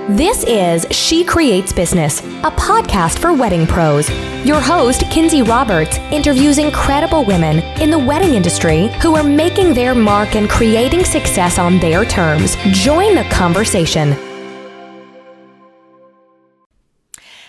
This is She Creates Business, a podcast for wedding pros. Your host, Lindsay Roberts, interviews incredible women in the wedding industry who are making their mark and creating success on their terms. Join the conversation.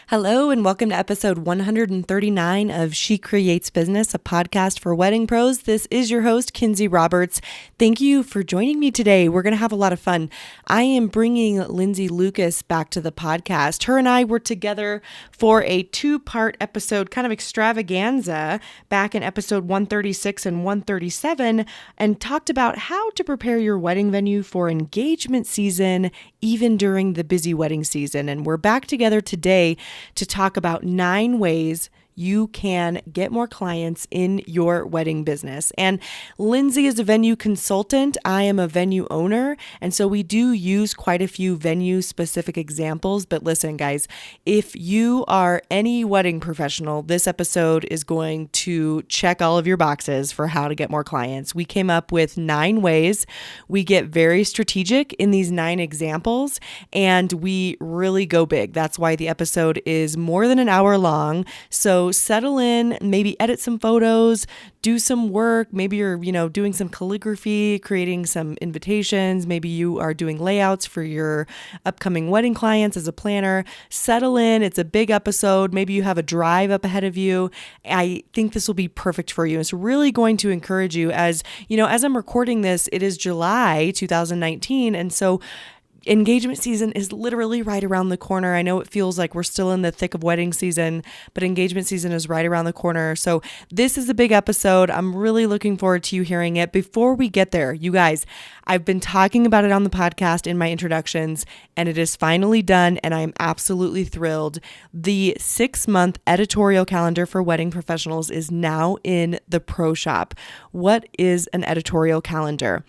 Hello and welcome to episode 139 of She Creates Business, a podcast for wedding pros. This is your host, Lindsay Roberts. Thank you for joining me today. We're going to have a lot of fun. I am bringing Lindsay Lucas back to the podcast. Her and I were together for a two-part episode, kind of extravaganza, back in episode 136 and 137, and talked about how to prepare your wedding venue for engagement season, even during the busy wedding season. And we're back together today to talk about 9 ways you can get more clients in your wedding business. And Lindsay is a venue consultant. I am a venue owner. And so we do use quite a few venue specific examples. But listen, guys, if you are any wedding professional, this episode is going to check all of your boxes for how to get more clients. We came up with 9 ways. We get very strategic in these 9 examples and we really go big. That's why the episode is more than an hour long. So settle in, maybe edit some photos, do some work. Maybe you're, doing some calligraphy, creating some invitations. Maybe you are doing layouts for your upcoming wedding clients as a planner. Settle in. It's a big episode. Maybe you have a drive up ahead of you. I think this will be perfect for you. It's really going to encourage you as I'm recording this, it is July 2019. And so engagement season is literally right around the corner. I know it feels like we're still in the thick of wedding season, but engagement season is right around the corner. So this is a big episode. I'm really looking forward to you hearing it. Before we get there, you guys, I've been talking about it on the podcast in my introductions, and it is finally done, and I'm absolutely thrilled. The 6-month editorial calendar for wedding professionals is now in the Pro Shop. What is an editorial calendar?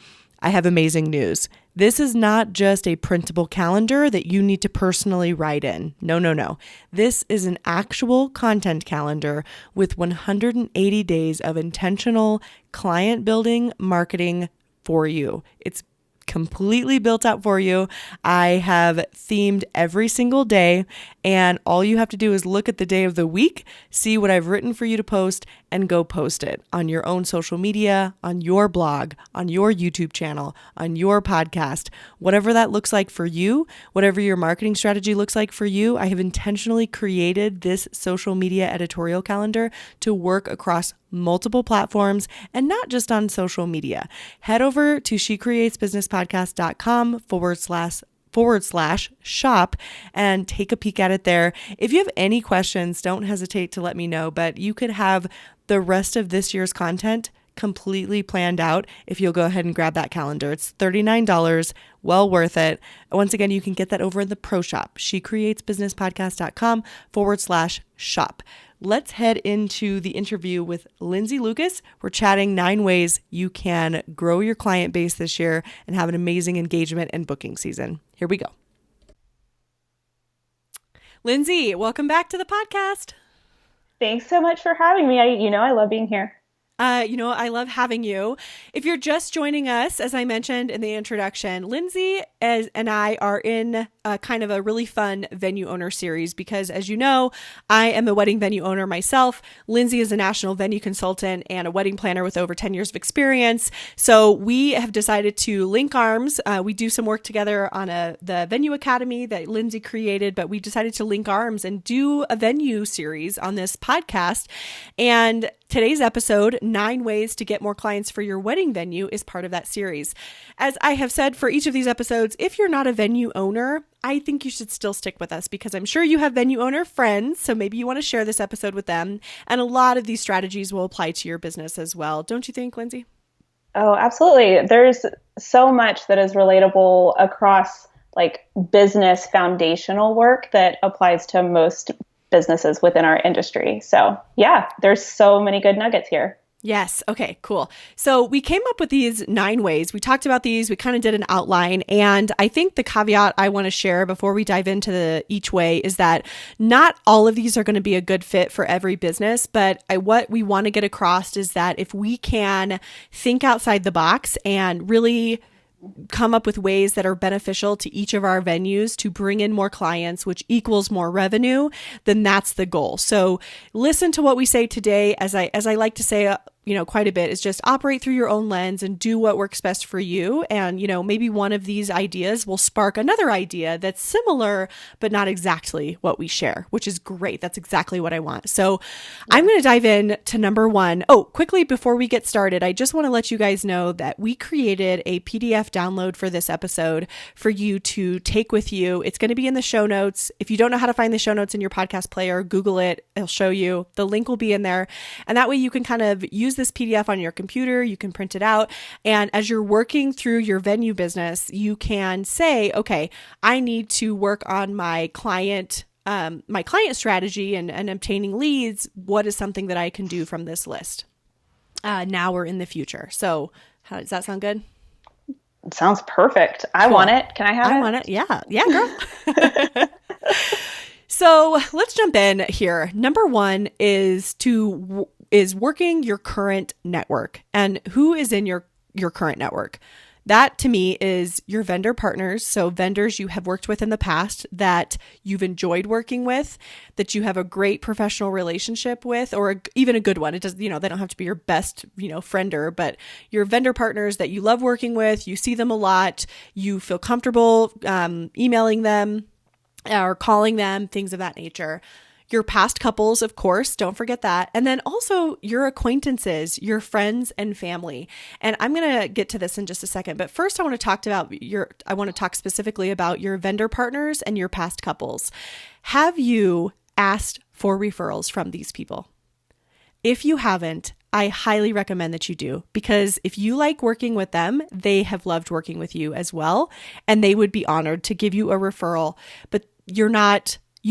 I have amazing news. This is not just a printable calendar that you need to personally write in. No. This is an actual content calendar with 180 days of intentional client building marketing for you. It's completely built out for you. I have themed every single day, and all you have to do is look at the day of the week, see what I've written for you to post, and go post it on your own social media, on your blog, on your YouTube channel, on your podcast, whatever that looks like for you, whatever your marketing strategy looks like for you. I have intentionally created this social media editorial calendar to work across multiple platforms and not just on social media. Head over to shecreatesbusinesspodcast.com/shop and take a peek at it there. If you have any questions, don't hesitate to let me know, but you could have the rest of this year's content completely planned out if you'll go ahead and grab that calendar. It's $39, well worth it. Once again, you can get that over in the Pro Shop, shecreatesbusinesspodcast.com/shop. Let's head into the interview with Lindsay Lucas. We're chatting 9 ways you can grow your client base this year and have an amazing engagement and booking season. Here we go. Lindsay, welcome back to the podcast. Thanks so much for having me. I love being here. I love having you. If you're just joining us, as I mentioned in the introduction, Lindsay and I are in kind of a really fun venue owner series because, as you know, I am a wedding venue owner myself. Lindsay is a national venue consultant and a wedding planner with over 10 years of experience. So we have decided to link arms. We do some work together on the Venue Academy that Lindsay created, but we decided to link arms and do a venue series on this podcast. And today's episode, 9 ways to get more clients for your wedding venue, is part of that series. As I have said for each of these episodes, if you're not a venue owner, I think you should still stick with us because I'm sure you have venue owner friends. So maybe you want to share this episode with them. And a lot of these strategies will apply to your business as well. Don't you think, Lindsay? Oh, absolutely. There's so much that is relatable across business foundational work that applies to most businesses within our industry. So yeah, there's so many good nuggets here. Yes. Okay, cool. So we came up with these 9 ways. We talked about these. We kind of did an outline. And I think the caveat I want to share before we dive into each way is that not all of these are going to be a good fit for every business. But what we want to get across is that if we can think outside the box and really come up with ways that are beneficial to each of our venues to bring in more clients, which equals more revenue, then that's the goal. So listen to what we say today. As I like to say, quite a bit, is just operate through your own lens and do what works best for you. And, maybe one of these ideas will spark another idea that's similar, but not exactly what we share, which is great. That's exactly what I want. So I'm going to dive in to number one. Oh, quickly before we get started, I just want to let you guys know that we created a PDF download for this episode for you to take with you. It's going to be in the show notes. If you don't know how to find the show notes in your podcast player, Google it. It'll show you. The link will be in there. And that way you can kind of use this PDF on your computer. You can print it out. And as you're working through your venue business, you can say, okay, I need to work on my client strategy and obtaining leads. What is something that I can do from this list now or in the future? So how does that sound good? It sounds perfect. I want it. Can I have it? I want it. Yeah. Yeah, girl. So let's jump in here. Number one is working your current network. And who is in your current network? That to me is your vendor partners. So vendors you have worked with in the past that you've enjoyed working with, that you have a great professional relationship with, or even a good one. It does, they don't have to be your best, friender, but your vendor partners that you love working with, you see them a lot, you feel comfortable emailing them or calling them, things of that nature. Your past couples, of course, don't forget that. And then also your acquaintances, your friends and family. And I'm going to get to this in just a second. But first I want to talk specifically about your vendor partners and your past couples. Have you asked for referrals from these people? If you haven't, I highly recommend that you do, because if you like working with them, they have loved working with you as well. And they would be honored to give you a referral, but you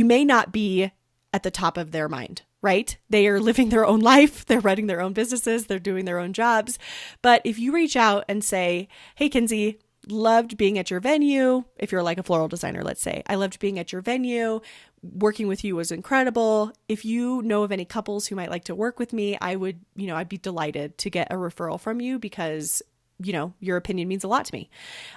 may not be at the top of their mind, right? They are living their own life. They're running their own businesses. They're doing their own jobs. But if you reach out and say, hey, Kinsey, loved being at your venue. If you're like a floral designer, let's say, I loved being at your venue. Working with you was incredible. If you know of any couples who might like to work with me, I'd be delighted to get a referral from you, because your opinion means a lot to me,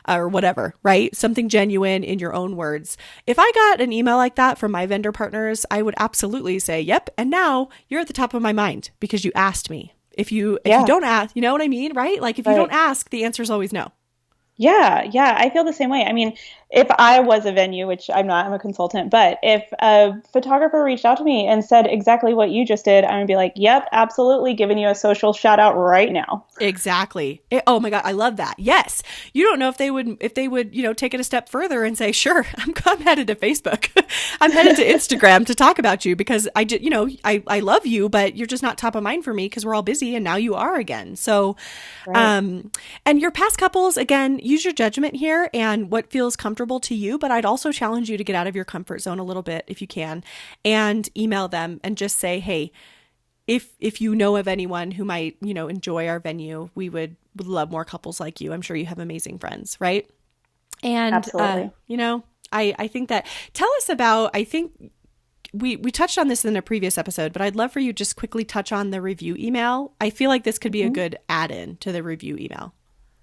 or whatever, right? Something genuine in your own words. If I got an email like that from my vendor partners, I would absolutely say, yep. And now you're at the top of my mind because you asked me. If you don't ask, you know what I mean? Right? Like if you don't ask, the answer is always no. Yeah. I feel the same way. I mean, if I was a venue, which I'm not, I'm a consultant, but if a photographer reached out to me and said exactly what you just did, I would be like, yep, absolutely, giving you a social shout out right now. Exactly. Oh my God, I love that. Yes. You don't know if they would, take it a step further and say, sure, I'm headed to Facebook. I'm headed to Instagram to talk about you, because I love you, but you're just not top of mind for me because we're all busy, and now you are again. So, right. And your past couples, again, use your judgment here and what feels comfortable to you, but I'd also challenge you to get out of your comfort zone a little bit if you can, and email them and just say, hey, if you know of anyone who might, enjoy our venue, we would love more couples like you. I'm sure you have amazing friends, right? And, absolutely. I think that, tell us about, I think we touched on this in a previous episode, but I'd love for you just quickly touch on the review email. I feel like this could be a good add-in to the review email.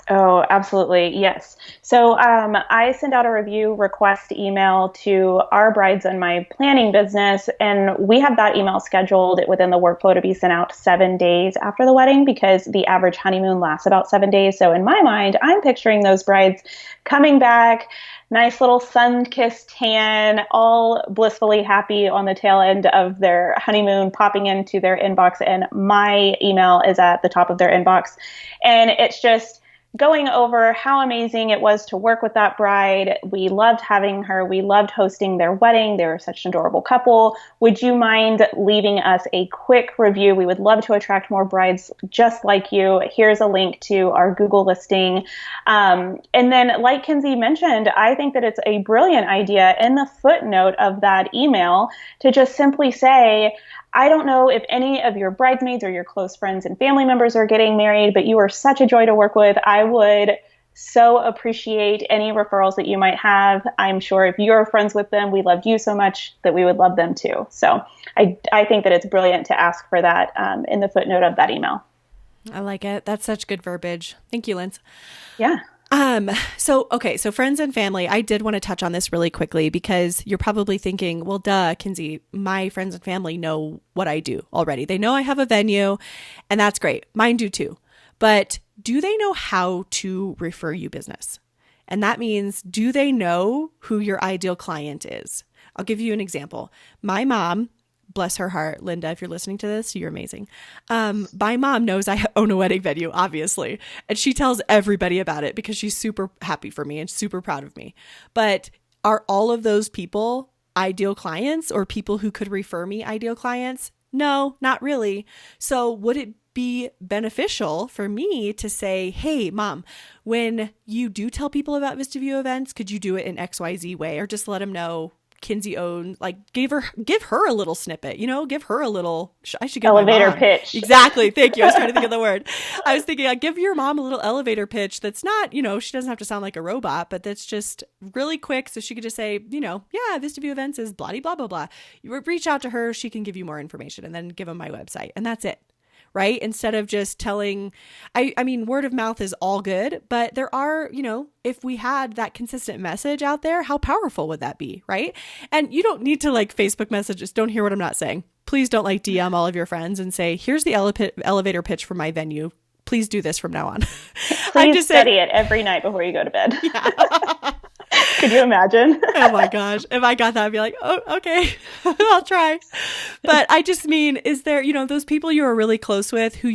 Oh, absolutely. Yes. So I send out a review request email to our brides in my planning business, and we have that email scheduled within the workflow to be sent out 7 days after the wedding, because the average honeymoon lasts about 7 days. So in my mind, I'm picturing those brides coming back, nice little sun-kissed tan, all blissfully happy on the tail end of their honeymoon, popping into their inbox, and my email is at the top of their inbox. And it's just going over how amazing it was to work with that bride. We loved having her. We loved hosting their wedding. They were such an adorable couple. Would you mind leaving us a quick review? We would love to attract more brides just like you. Here's a link to our Google listing. And then, like Kinsey mentioned, I think that it's a brilliant idea in the footnote of that email to just simply say, I don't know if any of your bridesmaids or your close friends and family members are getting married, but you are such a joy to work with. I would so appreciate any referrals that you might have. I'm sure if you're friends with them, we loved you so much that we would love them too. So I think that it's brilliant to ask for that in the footnote of that email. I like it. That's such good verbiage. Thank you, Linz. Yeah. So friends and family, I did want to touch on this really quickly because you're probably thinking, well, duh, Kinsey, my friends and family know what I do already. They know I have a venue, and that's great. Mine do too. But do they know how to refer you business? And that means, do they know who your ideal client is? I'll give you an example. My mom, bless her heart, Linda, if you're listening to this, you're amazing. My mom knows I own a wedding venue, obviously, and she tells everybody about it because she's super happy for me and super proud of me. But are all of those people ideal clients or people who could refer me ideal clients? No, not really. So would it be beneficial for me to say, hey, mom, when you do tell people about Vista View events, could you do it in XYZ way, or just let them know Kinsey owns, like give her a little snippet, give her a little, I should give elevator pitch. Exactly. Thank you. I was trying to think of the word. I was thinking, give your mom a little elevator pitch that's not, she doesn't have to sound like a robot, but that's just really quick. So she could just say, yeah, Vista View events is blah, blah, blah, blah. You reach out to her. She can give you more information, and then give them my website, and that's it. Right? Instead of just telling, I mean, word of mouth is all good, but there are, if we had that consistent message out there, how powerful would that be? Right? And you don't need to Facebook messages. Don't hear what I'm not saying. Please don't DM all of your friends and say, here's the elevator pitch for my venue. Please do this from now on. Please study it every night before you go to bed. Yeah. Could you imagine? Oh my gosh. If I got that, I'd be like, oh, okay, I'll try. But I just mean, is there, those people you are really close with who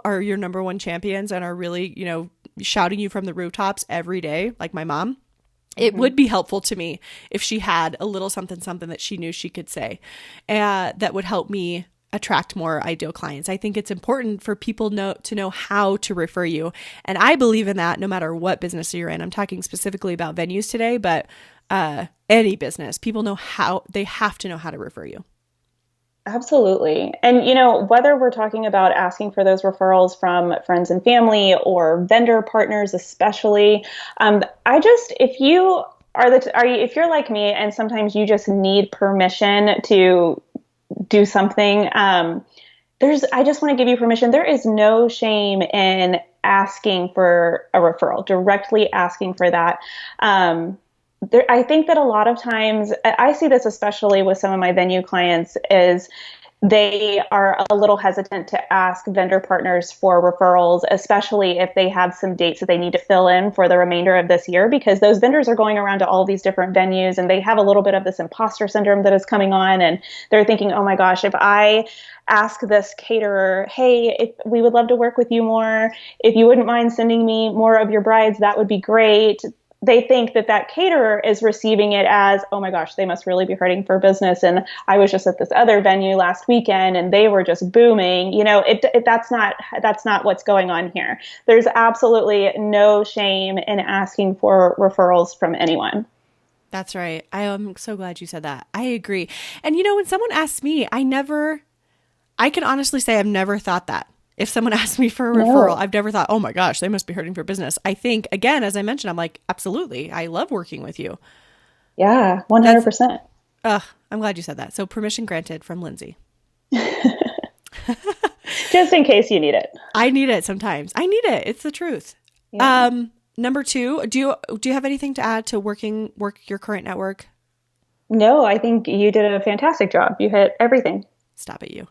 are your number one champions and are really, shouting you from the rooftops every day, like my mom? It would be helpful to me if she had a little something that she knew she could say that would help me attract more ideal clients. I think it's important for people to know how to refer you. And I believe in that no matter what business you're in. I'm talking specifically about venues today, but any business, people they have to know how to refer you. Absolutely. And, whether we're talking about asking for those referrals from friends and family or vendor partners, especially, if you're like me and sometimes you just need permission to do something, I just want to give you permission. There is no shame in asking for a referral, directly asking for that. I think that a lot of times, I see this especially with some of my venue clients, is they are a little hesitant to ask vendor partners for referrals, especially if they have some dates that they need to fill in for the remainder of this year, because those vendors are going around to all these different venues and they have a little bit of this imposter syndrome that is coming on. And they're thinking, oh my gosh, if I ask this caterer, hey, if we would love to work with you more, if you wouldn't mind sending me more of your brides, that would be great. They think that caterer is receiving it as, oh my gosh, they must really be hurting for business. And I was just at this other venue last weekend and they were just booming. That's not what's going on here. There's absolutely no shame in asking for referrals from anyone. That's right. I am so glad you said that. I agree. And when someone asks me, I can honestly say I've never thought that. If someone asked me for a referral, I've never thought, oh my gosh, they must be hurting for business. I think, again, as I mentioned, I'm like, absolutely. I love working with you. Yeah, 100%. I'm glad you said that. So permission granted from Lindsay. Just in case you need it. I need it sometimes. I need it. It's the truth. Yeah. Number 2, do you have anything to add to work your current network? No, I think you did a fantastic job. You hit everything. Stop it, you.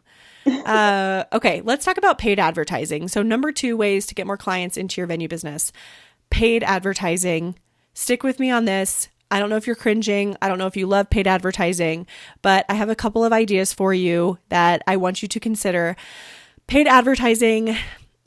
Okay, let's talk about paid advertising. So number 2 ways to get more clients into your venue business. Paid advertising. Stick with me on this. I don't know if you're cringing. I don't know if you love paid advertising, but I have a couple of ideas for you that I want you to consider. Paid advertising,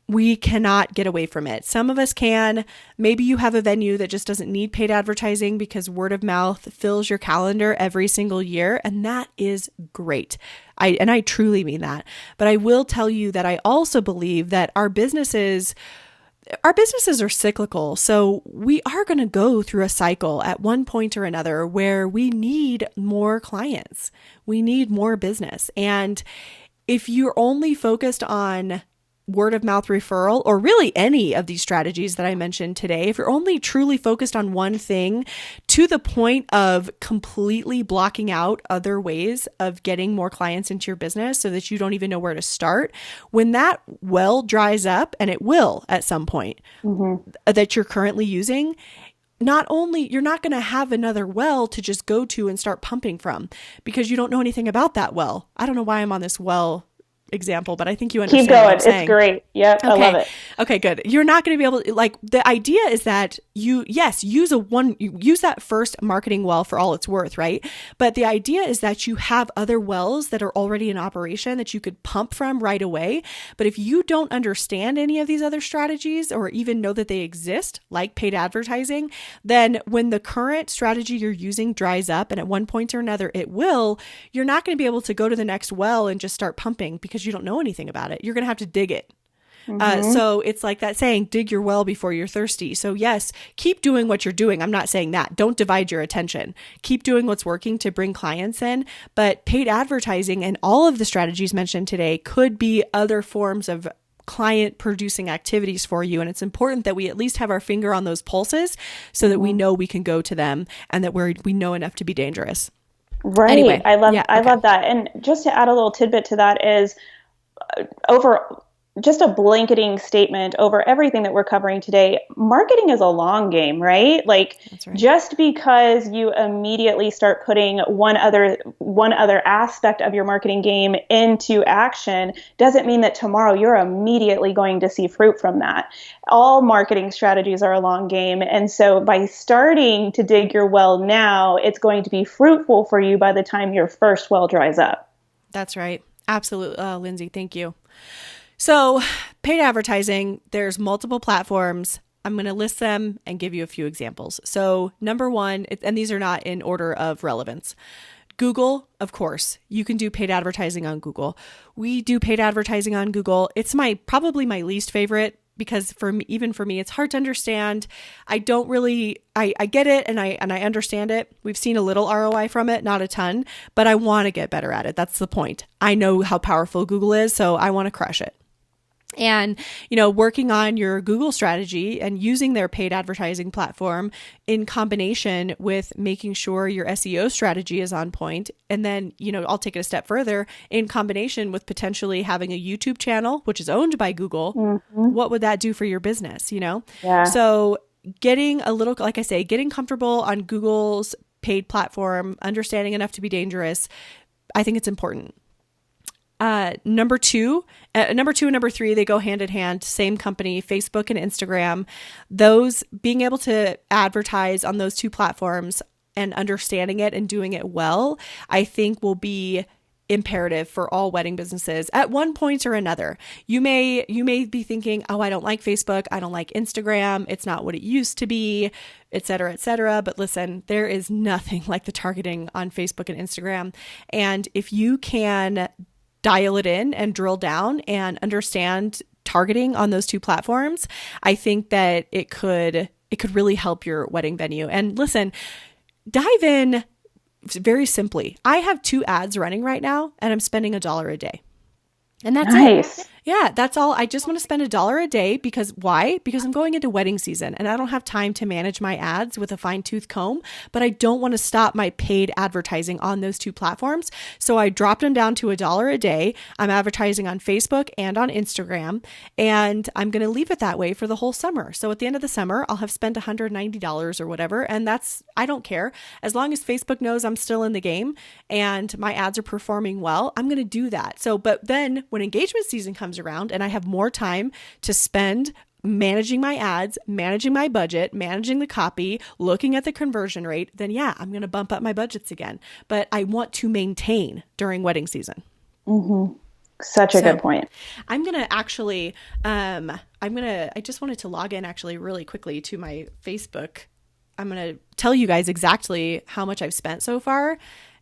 we cannot get away from it. Some of us can. Maybe you have a venue that just doesn't need paid advertising because word of mouth fills your calendar every single year, and that is great. I truly mean that. But I will tell you that I also believe that our businesses are cyclical. So we are going to go through a cycle at one point or another where we need more clients. We need more business. And if you're only focused on word of mouth referral, or really any of these strategies that I mentioned today, if you're only truly focused on one thing to the point of completely blocking out other ways of getting more clients into your business so that you don't even know where to start, when that well dries up, and it will at some point, that you're currently using, not only you're not going to have another well to just go to and start pumping from because you don't know anything about that well. I don't know why I'm on this well example, but I think you understand. Keep going. What I'm saying. It's great. Yep. Okay. I love it. Okay, good. You're not going to be able to, like, the idea is that you use that first marketing well for all it's worth, right? But the idea is that you have other wells that are already in operation that you could pump from right away. But if you don't understand any of these other strategies or even know that they exist, like paid advertising, then when the current strategy you're using dries up, and at one point or another it will, you're not going to be able to go to the next well and just start pumping because you don't know anything about it. You're going to have to dig it. So it's like that saying, dig your well before you're thirsty. So yes, keep doing what you're doing. I'm not saying that. Don't divide your attention. Keep doing what's working to bring clients in. But paid advertising and all of the strategies mentioned today could be other forms of client producing activities for you. And it's important that we at least have our finger on those pulses so that we know we can go to them and that we know enough to be dangerous. Right. Anyway, I love that. And just to add a little tidbit to that is over just a blanketing statement over everything that we're covering today. Marketing is a long game, right? Like, that's right. Just because you immediately start putting one other aspect of your marketing game into action doesn't mean that tomorrow you're immediately going to see fruit from that. All marketing strategies are a long game. And so by starting to dig your well now, it's going to be fruitful for you by the time your first well dries up. That's right. Absolutely. Lindsay, thank you. So paid advertising, there's multiple platforms. I'm going to list them and give you a few examples. So number one, and these are not in order of relevance. Google, of course, you can do paid advertising on Google. We do paid advertising on Google. It's probably my least favorite because even for me, it's hard to understand. I don't really, I get it and I understand it. We've seen a little ROI from it, not a ton, but I want to get better at it. That's the point. I know how powerful Google is, so I want to crush it. And, working on your Google strategy and using their paid advertising platform in combination with making sure your SEO strategy is on point. And then, I'll take it a step further in combination with potentially having a YouTube channel, which is owned by Google. Mm-hmm. What would that do for your business? Yeah. So getting a little, like I say, getting comfortable on Google's paid platform, understanding enough to be dangerous, I think it's important. Number two and number three, they go hand in hand, same company, Facebook and Instagram. Those being able to advertise on those two platforms and understanding it and doing it well, I think will be imperative for all wedding businesses at one point or another. You may be thinking, oh, I don't like Facebook. I don't like Instagram. It's not what it used to be, et cetera, et cetera. But listen, there is nothing like the targeting on Facebook and Instagram. And if you can dial it in and drill down and understand targeting on those two platforms, I think that it could really help your wedding venue. And listen, dive in very simply. I have 2 ads running right now and I'm spending $1 a day. And that's nice. it. Yeah, that's all. I just want to spend $1 a day because why? Because I'm going into wedding season and I don't have time to manage my ads with a fine-tooth comb, but I don't want to stop my paid advertising on those 2 platforms. So I dropped them down to $1 a day. I'm advertising on Facebook and on Instagram, and I'm going to leave it that way for the whole summer. So at the end of the summer, I'll have spent $190 or whatever. And I don't care. As long as Facebook knows I'm still in the game and my ads are performing well, I'm going to do that. So, but then when engagement season comes around and I have more time to spend managing my ads, managing my budget, managing the copy, looking at the conversion rate, then yeah, I'm going to bump up my budgets again. But I want to maintain during wedding season. Mm-hmm. Such a good point. I'm going to actually, I just wanted to log in actually really quickly to my Facebook. I'm going to tell you guys exactly how much I've spent so far.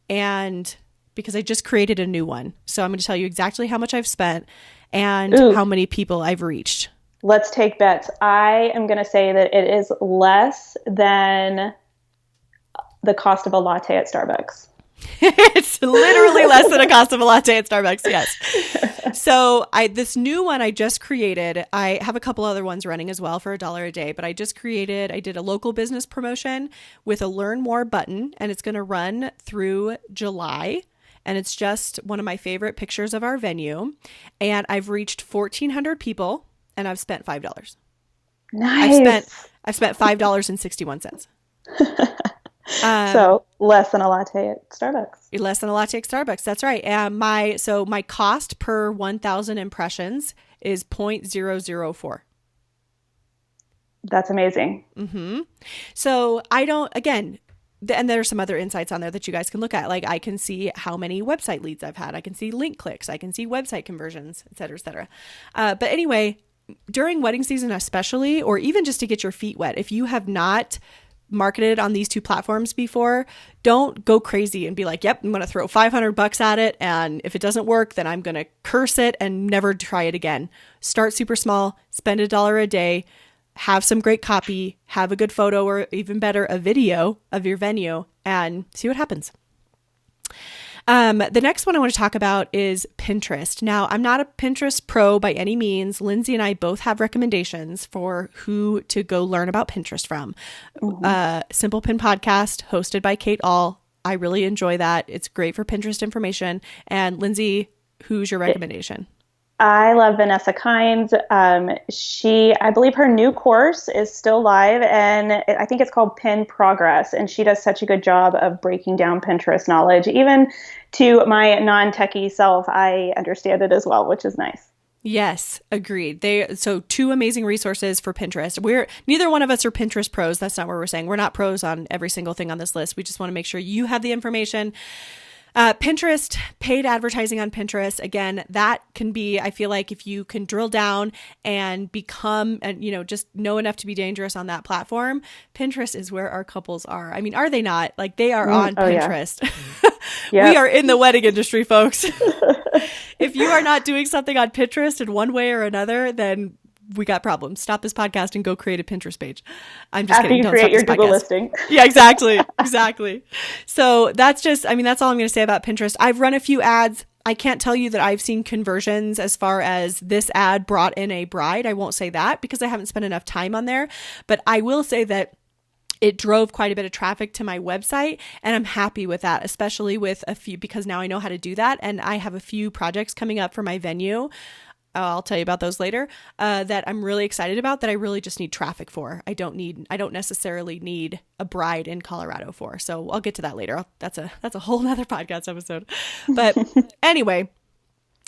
And because I just created a new one. So I'm going to tell you exactly how much I've spent and how many people I've reached. Let's take bets. I am going to say that it is less than the cost of a latte at Starbucks. It's literally less than a cost of a latte at Starbucks. Yes. So this new one I just created, I have a couple other ones running as well for $1 a day, but I did a local business promotion with a learn more button, and it's going to run through July. And it's just one of my favorite pictures of our venue. And I've reached 1,400 people, and I've spent $5. Nice. I've spent $5.61. So less than a latte at Starbucks. Less than a latte at Starbucks. That's right. And my cost per 1,000 impressions is 0.004. That's amazing. Mm-hmm. So and there are some other insights on there that you guys can look at. Like I can see how many website leads I've had. I can see link clicks. I can see website conversions, et cetera, et cetera. But anyway, during wedding season especially, or even just to get your feet wet, if you have not marketed on these two platforms before, don't go crazy and be like, yep, I'm going to throw $500 at it. And if it doesn't work, then I'm going to curse it and never try it again. Start super small, spend $1 a day, have some great copy, have a good photo, or even better, a video of your venue, and see what happens. The next one I want to talk about is Pinterest. Now, I'm not a Pinterest pro by any means. Lindsay and I both have recommendations for who to go learn about Pinterest from. Simple Pin Podcast, hosted by Kate All. I really enjoy that. It's great for Pinterest information. And Lindsay, who's your recommendation? I love Vanessa Kynes. I believe her new course is still live, and I think it's called Pin Progress. And she does such a good job of breaking down Pinterest knowledge. Even to my non-techie self, I understand it as well, which is nice. Yes, agreed. So two amazing resources for Pinterest. Neither one of us are Pinterest pros. That's not what we're saying. We're not pros on every single thing on this list. We just want to make sure you have the information. Pinterest, paid advertising on Pinterest. Again, that can be, I feel like if you can drill down and become, and just know enough to be dangerous on that platform, Pinterest is where our couples are. I mean, are they not? Like they are on Pinterest. Yeah. We are in the wedding industry, folks. If you are not doing something on Pinterest in one way or another, then we got problems. Stop this podcast and go create a Pinterest page. I'm just kidding. Don't create your Google listing. Yeah, exactly. Exactly. So that's all I'm going to say about Pinterest. I've run a few ads. I can't tell you that I've seen conversions as far as this ad brought in a bride. I won't say that because I haven't spent enough time on there, but I will say that it drove quite a bit of traffic to my website, and I'm happy with that, especially with a few, because now I know how to do that. And I have a few projects coming up for my venue. I'll tell you about those later, that I'm really excited about, that I really just need traffic for. I don't necessarily need a bride in Colorado for. So I'll get to that later. That's a whole nother podcast episode. But anyway,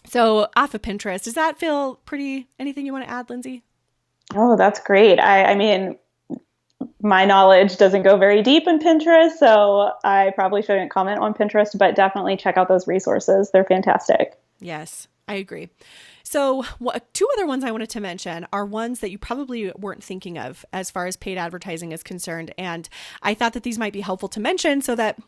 so off of Pinterest, does that feel pretty, anything you want to add, Lindsay? Oh, that's great. I mean, my knowledge doesn't go very deep in Pinterest, so I probably shouldn't comment on Pinterest, but definitely check out those resources. They're fantastic. Yes, I agree. So two other ones I wanted to mention are ones that you probably weren't thinking of as far as paid advertising is concerned. And I thought that these might be helpful to mention so that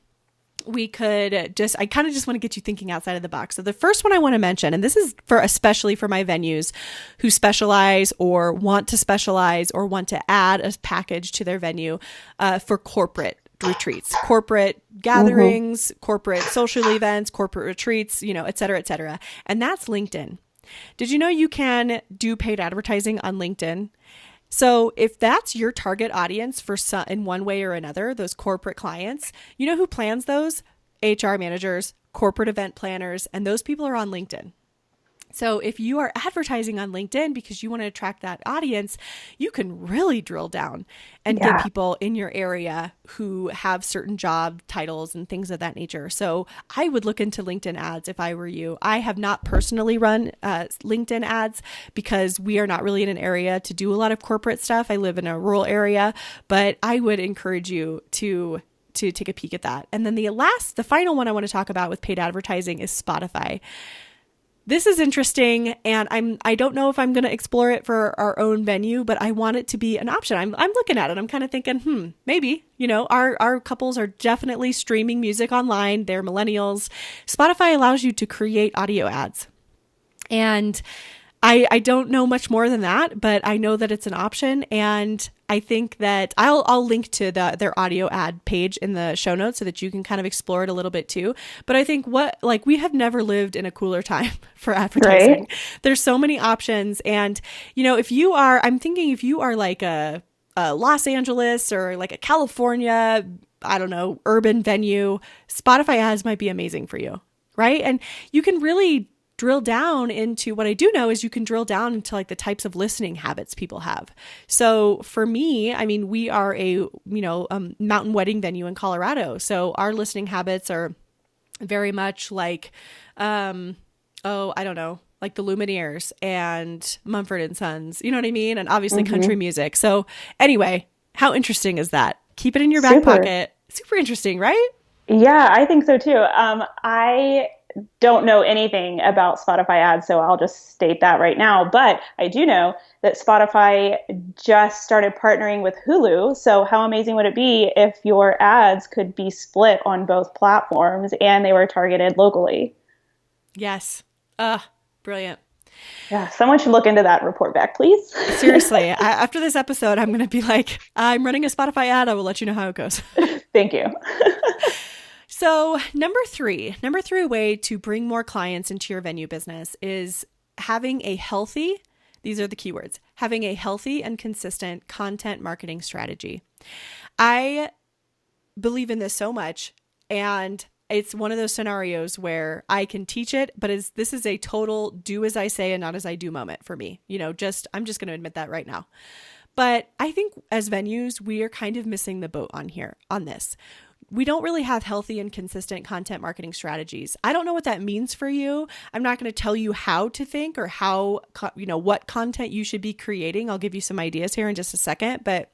we could I kind of just want to get you thinking outside of the box. So the first one I want to mention, and this is especially for my venues who specialize or want to add a package to their venue for corporate retreats, corporate gatherings, corporate social events, corporate retreats, et cetera, et cetera. And that's LinkedIn. Did you know you can do paid advertising on LinkedIn? So if that's your target audience for some, in one way or another, those corporate clients, you know who plans those? HR managers, corporate event planners, and those people are on LinkedIn. So if you are advertising on LinkedIn because you want to attract that audience, you can really drill down and get people in your area who have certain job titles and things of that nature. So I would look into LinkedIn ads if I were you. I have not personally run LinkedIn ads because we are not really in an area to do a lot of corporate stuff. I live in a rural area, but I would encourage you to take a peek at that. And then the final one I want to talk about with paid advertising is Spotify. This is interesting, and I don't know if I'm going to explore it for our own venue, but I want it to be an option. I'm looking at it. I'm kind of thinking, maybe, our couples are definitely streaming music online. They're millennials. Spotify allows you to create audio ads. And I don't know much more than that, but I know that it's an option. And I think that I'll link to their audio ad page in the show notes so that you can kind of explore it a little bit too. But I think we have never lived in a cooler time for advertising. Right? There's so many options. And, if you are like a Los Angeles or like a California, I don't know, urban venue, Spotify ads might be amazing for you. Right. And you can really drill down into what I do know is you can drill down into like the types of listening habits people have. So for me, I mean, we are a mountain wedding venue in Colorado. So our listening habits are very much like, I don't know, like the Lumineers and Mumford & Sons, you know what I mean? And obviously country music. So anyway, how interesting is that? Keep it in your back pocket. Super interesting, right? Yeah, I think so too. I don't know anything about Spotify ads, so I'll just state that right now. But I do know that Spotify just started partnering with Hulu. So how amazing would it be if your ads could be split on both platforms and they were targeted locally? Yes. Brilliant. Yeah, someone should look into that. Report back, please. Seriously, after this episode, I'm going to be like, I'm running a Spotify ad. I will let you know how it goes. Thank you. So number three way to bring more clients into your venue business is having a healthy, these are the keywords, having a healthy and consistent content marketing strategy. I believe in this so much, and it's one of those scenarios where I can teach it, but this is a total do as I say and not as I do moment for me. I'm just going to admit that right now. But I think as venues, we are kind of missing the boat on this. We don't really have healthy and consistent content marketing strategies. I don't know what that means for you. I'm not going to tell you how to think or what content you should be creating. I'll give you some ideas here in just a second, but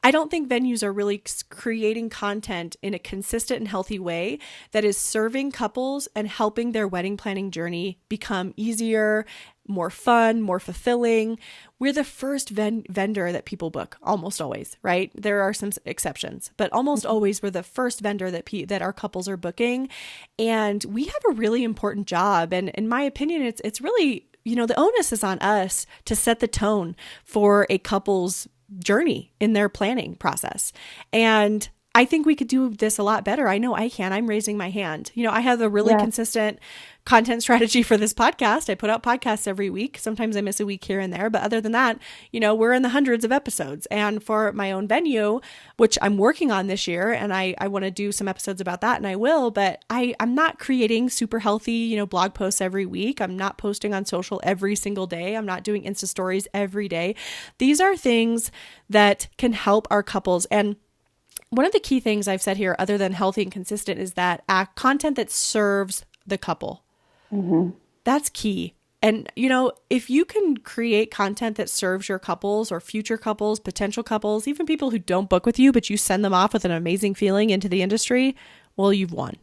I don't think venues are really creating content in a consistent and healthy way that is serving couples and helping their wedding planning journey become easier, more fun, more fulfilling. We're the first vendor that people book, almost always, right? There are some exceptions, but almost always we're the first vendor that our couples are booking. And we have a really important job. And in my opinion, it's really, the onus is on us to set the tone for a couple's journey in their planning process. And I think we could do this a lot better. I know I can. I'm raising my hand. I have a really consistent content strategy for this podcast. I put out podcasts every week. Sometimes I miss a week here and there, but other than that, we're in the hundreds of episodes. And for my own venue, which I'm working on this year, and I want to do some episodes about that, and I will, but I'm not creating super healthy, blog posts every week. I'm not posting on social every single day. I'm not doing Insta stories every day. These are things that can help our couples. And one of the key things I've said here, other than healthy and consistent, is that content that serves the couple. Mm-hmm. That's key. And, if you can create content that serves your couples or future couples, potential couples, even people who don't book with you, but you send them off with an amazing feeling into the industry, well, you've won,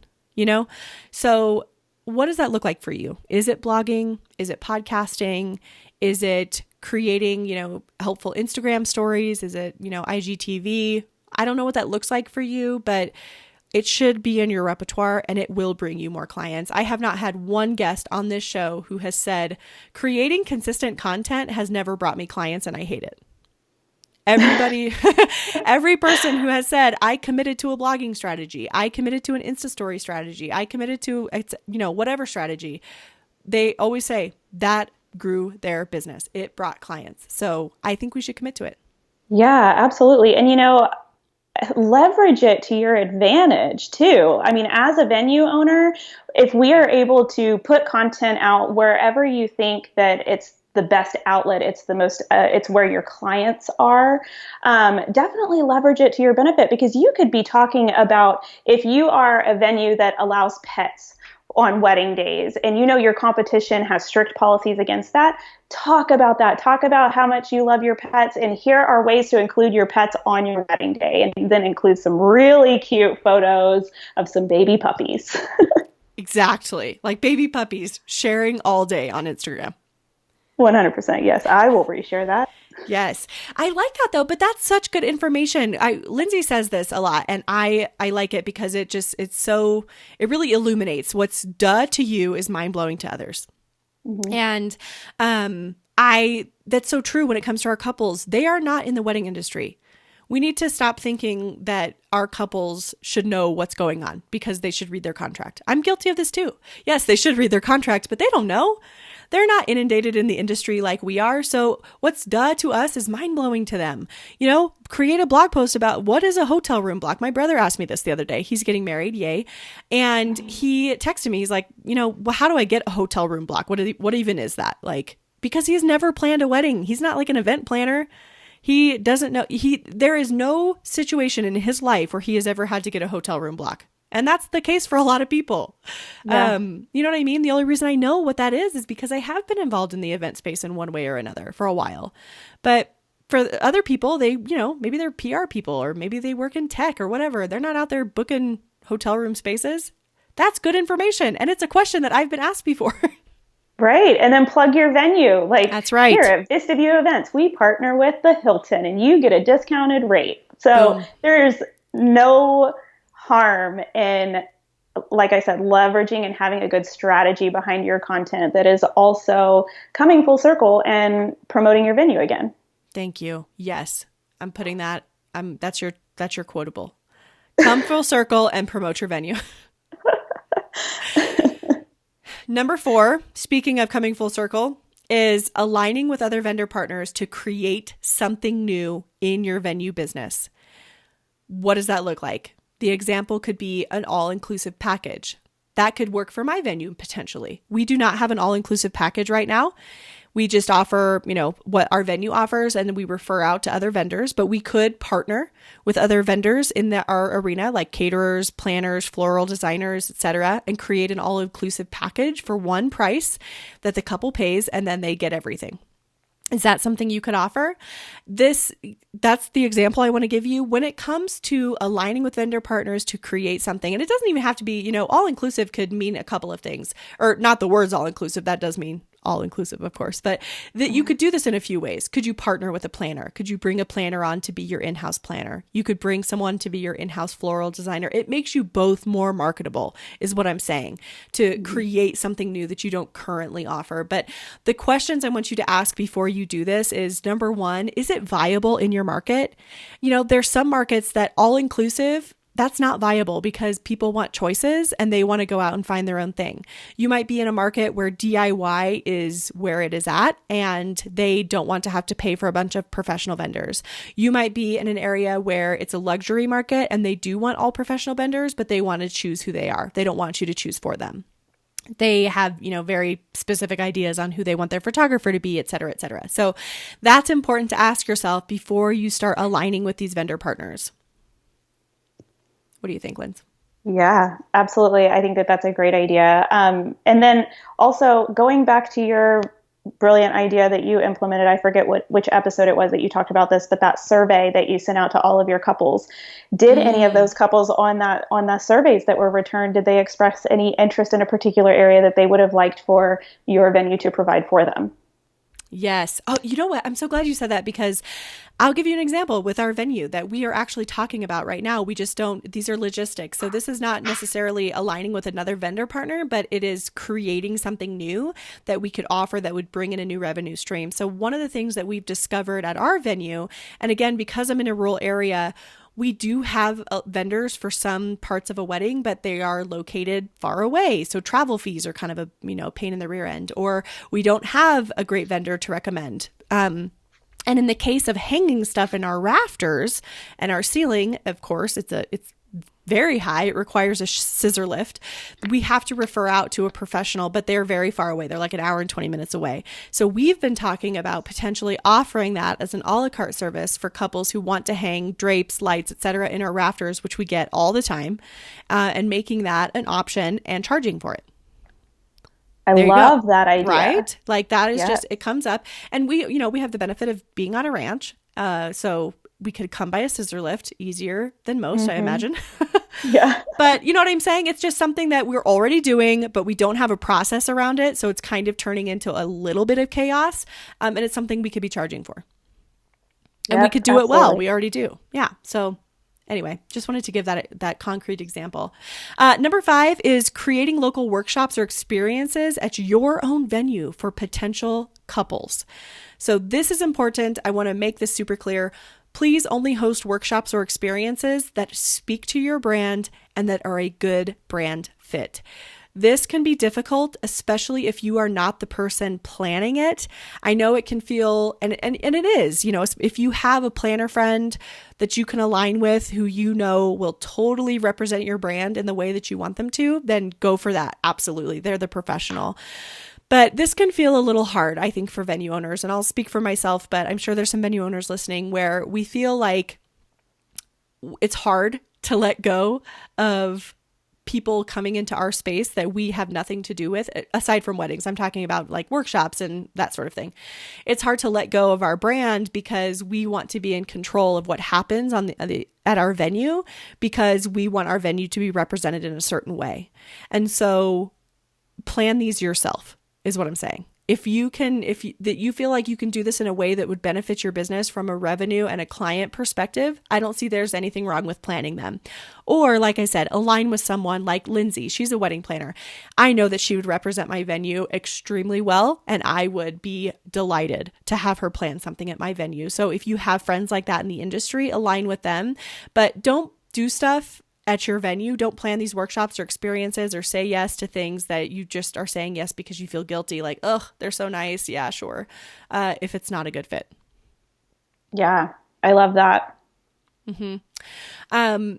So what does that look like for you? Is it blogging? Is it podcasting? Is it creating, helpful Instagram stories? Is it, IGTV? I don't know what that looks like for you, but it should be in your repertoire and it will bring you more clients. I have not had one guest on this show who has said, creating consistent content has never brought me clients and I hate it. Everybody, every person who has said, I committed to a blogging strategy, I committed to an Insta story strategy, I committed to, whatever strategy, they always say that grew their business. It brought clients. So I think we should commit to it. Yeah, absolutely. And, leverage it to your advantage too. I mean, as a venue owner, if we are able to put content out wherever you think that it's the best outlet, it's the most, it's where your clients are, definitely leverage it to your benefit, because you could be talking about, if you are a venue that allows pets on wedding days and your competition has strict policies against that, talk about that. Talk about how much you love your pets, and here are ways to include your pets on your wedding day, and then include some really cute photos of some baby puppies. Exactly. Like baby puppies, sharing all day on Instagram. 100%. Yes, I will reshare that. Yes. I like that though, but that's such good information. Lindsay says this a lot, and I like it because it really illuminates what's duh to you is mind blowing to others. And that's so true when it comes to our couples. They are not in the wedding industry. We need to stop thinking that our couples should know what's going on because they should read their contract. I'm guilty of this too. Yes, they should read their contract, but they don't know. They're not inundated in the industry like we are. So what's duh to us is mind-blowing to them. You know, create a blog post about what is a hotel room block. My brother asked me this the other day. He's getting married. Yay. And he texted me. He's like, you know, well, how do I get a hotel room block? What even is that? Like, because he's never planned a wedding. He's not like an event planner. He doesn't know. There is no situation in his life where he has ever had to get a hotel room block. And that's the case for a lot of people. Yeah. You know what I mean? The only reason I know what that is because I have been involved in the event space in one way or another for a while. But for other people, they, you know, maybe they're PR people or maybe they work in tech or whatever. They're not out there booking hotel room spaces. That's good information. And it's a question that I've been asked before. Right. And then plug your venue. Like, that's right. Here at Vista View Events, we partner with the Hilton and you get a discounted rate. So Boom. There's no harm in, like I said, leveraging and having a good strategy behind your content that is also coming full circle and promoting your venue again. Thank you. Yes. I'm putting that. That's your quotable. Come full circle and promote your venue. Number 4, speaking of coming full circle, is aligning with other vendor partners to create something new in your venue business. What does that look like? The example could be an all-inclusive package. That could work for my venue potentially. We do not have an all-inclusive package right now. We just offer, you know, what our venue offers and then we refer out to other vendors, but we could partner with other vendors in our arena like caterers, planners, floral designers, etc., and create an all-inclusive package for one price that the couple pays and then they get everything. Is that something you could offer? That's the example I want to give you when it comes to aligning with vendor partners to create something. And it doesn't even have to be, you know, all-inclusive could mean a couple of things, or not the words all-inclusive. That does mean all-inclusive, of course, but that you could do this in a few ways. Could you partner with a planner? Could you bring a planner on to be your in-house planner? You could bring someone to be your in-house floral designer. It makes you both more marketable is what I'm saying, to create something new that you don't currently offer. But the questions I want you to ask before you do this is, number 1, is it viable in your market? You know, there's some markets that all-inclusive, that's not viable because people want choices and they want to go out and find their own thing. You might be in a market where DIY is where it is at and they don't want to have to pay for a bunch of professional vendors. You might be in an area where it's a luxury market and they do want all professional vendors, but they want to choose who they are. They don't want you to choose for them. They have, you know, very specific ideas on who they want their photographer to be, et cetera, et cetera. So that's important to ask yourself before you start aligning with these vendor partners. What do you think, Lindsay? Yeah, absolutely. I think that that's a great idea. And then also going back to your brilliant idea that you implemented, I forget which episode it was that you talked about this, but that survey that you sent out to all of your couples, did any of those couples on the surveys that were returned, did they express any interest in a particular area that they would have liked for your venue to provide for them? Yes. Oh, you know what? I'm so glad you said that because I'll give you an example with our venue that we are actually talking about right now. We just don't, these are logistics. So this is not necessarily aligning with another vendor partner, but it is creating something new that we could offer that would bring in a new revenue stream. So one of the things that we've discovered at our venue, and again, because I'm in a rural area, we do have vendors for some parts of a wedding, but they are located far away. So travel fees are kind of a, you know, pain in the rear end, or we don't have a great vendor to recommend. And in the case of hanging stuff in our rafters and our ceiling, of course, it's very high. It requires a scissor lift. We have to refer out to a professional, but they're very far away. They're like an hour and 20 minutes away. So we've been talking about potentially offering that as an a la carte service for couples who want to hang drapes, lights, etc. in our rafters, which we get all the time, and making that an option and charging for it. I love that idea. Right? Like that is just, it comes up and we have the benefit of being on a ranch. So we could come by a scissor lift easier than most, I imagine. Yeah. But you know what I'm saying? It's just something that we're already doing, but we don't have a process around it. So it's kind of turning into a little bit of chaos. And it's something we could be charging for. And we could do it well. We already do. Yeah. So Anyway, just wanted to give that concrete example. Number 5 is creating local workshops or experiences at your own venue for potential couples. So this is important. I want to make this super clear. Please only host workshops or experiences that speak to your brand and that are a good brand fit. This can be difficult, especially if you are not the person planning it. I know it can feel, and it is, if you have a planner friend that you can align with who will totally represent your brand in the way that you want them to, then go for that. Absolutely. They're the professional. But this can feel a little hard, I think, for venue owners. And I'll speak for myself, but I'm sure there's some venue owners listening where we feel like it's hard to let go of people coming into our space that we have nothing to do with, aside from weddings. I'm talking about like workshops and that sort of thing. It's hard to let go of our brand because we want to be in control of what happens at our venue, because we want our venue to be represented in a certain way. And so plan these yourself is what I'm saying. If you feel like you can do this in a way that would benefit your business from a revenue and a client perspective, I don't see there's anything wrong with planning them. Or like I said, align with someone like Lindsay. She's a wedding planner. I know that she would represent my venue extremely well, and I would be delighted to have her plan something at my venue. So if you have friends like that in the industry, align with them, but don't do stuff at your venue. Don't plan these workshops or experiences or say yes to things that you just are saying yes because you feel guilty. Like, ugh, they're so nice. Yeah, sure. If it's not a good fit. Yeah, I love that. Mm-hmm.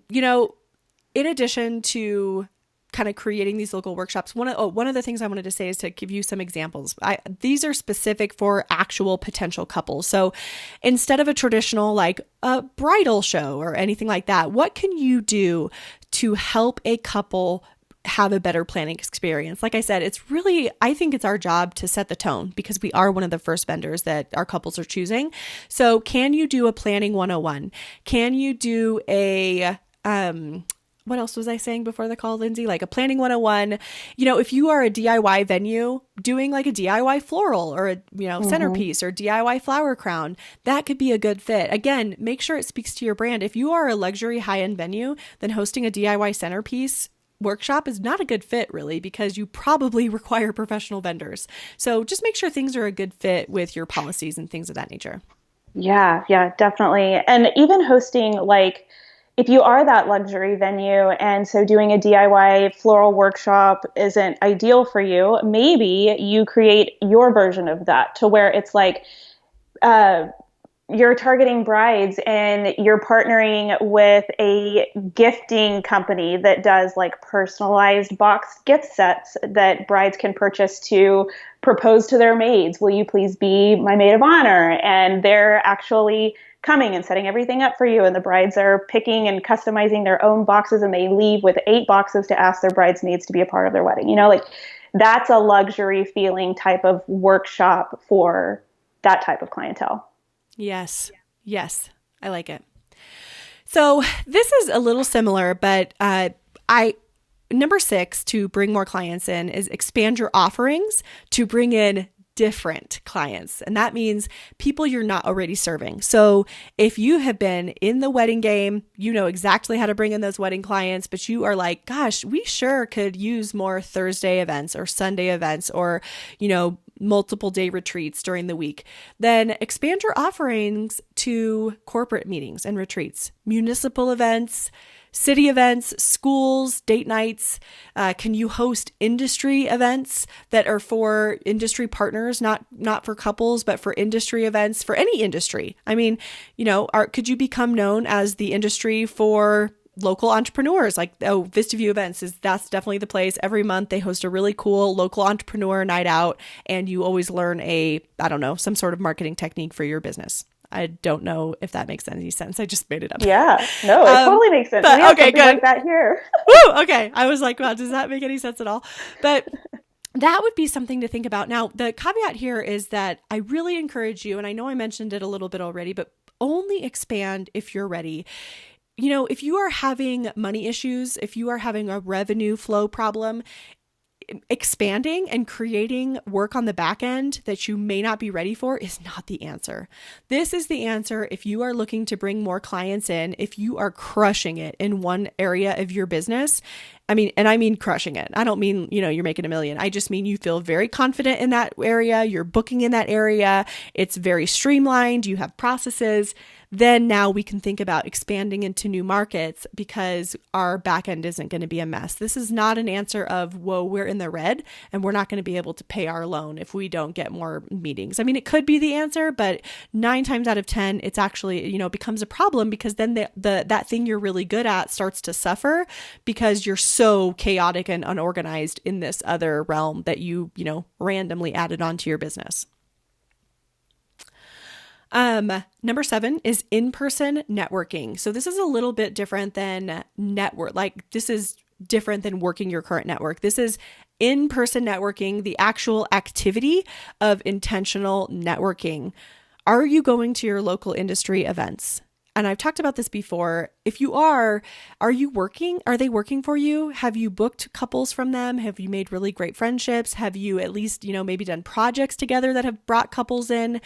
In addition to kind of creating these local workshops, one of the things I wanted to say is to give you some examples. These are specific for actual potential couples. So instead of a traditional like a bridal show or anything like that, what can you do to help a couple have a better planning experience? Like I said, I think it's our job to set the tone because we are one of the first vendors that our couples are choosing. So can you do a planning 101? Can you do what else was I saying before the call, Lindsay? Like a planning 101, if you are a DIY venue, doing like a DIY floral or a, centerpiece or DIY flower crown, that could be a good fit. Again, make sure it speaks to your brand. If you are a luxury high-end venue, then hosting a DIY centerpiece workshop is not a good fit really, because you probably require professional vendors. So just make sure things are a good fit with your policies and things of that nature. Yeah, definitely. And even hosting if you are that luxury venue and so doing a DIY floral workshop isn't ideal for you, maybe you create your version of that to where it's like you're targeting brides and you're partnering with a gifting company that does like personalized box gift sets that brides can purchase to propose to their maids. Will you please be my maid of honor? And they're actually coming and setting everything up for you, and the brides are picking and customizing their own boxes, and they leave with 8 boxes to ask their bridesmaids to be a part of their wedding. That's a luxury feeling type of workshop for that type of clientele. Yes, I like it. So this is a little similar, but number 6 to bring more clients in is expand your offerings to bring in different clients. And that means people you're not already serving. So if you have been in the wedding game, you know exactly how to bring in those wedding clients, but you are like, gosh, we sure could use more Thursday events or Sunday events or, multiple day retreats during the week, then expand your offerings to corporate meetings and retreats, municipal events, city events, schools, date nights. Can you host industry events that are for industry partners, not for couples, but for industry events, for any industry? I mean, could you become known as the industry for local entrepreneurs? Like, Vista View Events that's definitely the place. Every month they host a really cool local entrepreneur night out, and you always learn some sort of marketing technique for your business. I don't know if that makes any sense. I just made it up. Yeah, no, it totally makes sense. We have something good like that here. Woo, okay. I was like, wow, does that make any sense at all? But that would be something to think about. Now, the caveat here is that I really encourage you, and I know I mentioned it a little bit already, but only expand if you're ready. If you are having money issues, if you are having a revenue flow problem, expanding and creating work on the back end that you may not be ready for is not the answer. This is the answer if you are looking to bring more clients in, if you are crushing it in one area of your business. I mean crushing it. I don't mean, you're making $1 million. I just mean you feel very confident in that area. You're booking in that area. It's very streamlined. You have processes. Then now we can think about expanding into new markets because our back end isn't going to be a mess. This is not an answer of, whoa, we're in the red and we're not going to be able to pay our loan if we don't get more meetings. I mean, it could be the answer, but 9 times out of 10, it's actually, becomes a problem because then that thing you're really good at starts to suffer because you're so chaotic and unorganized in this other realm that you randomly added onto your business. Number 7 is in-person networking. So this is a little bit different than this is different than working your current network. This is in-person networking, the actual activity of intentional networking. Are you going to your local industry events? And I've talked about this before. If you are you working? Are they working for you? Have you booked couples from them? Have you made really great friendships? Have you at least, maybe done projects together that have brought couples in?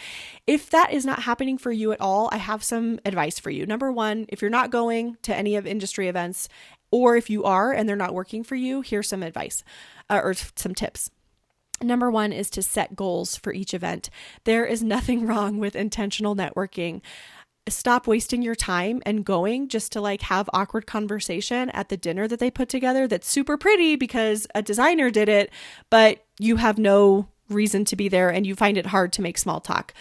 If that is not happening for you at all, I have some advice for you. Number 1, if you're not going to any of industry events, or if you are and they're not working for you, here's some advice or some tips. Number 1 is to set goals for each event. There is nothing wrong with intentional networking. Stop wasting your time and going just to have awkward conversation at the dinner that they put together that's super pretty because a designer did it, but you have no reason to be there and you find it hard to make small talk.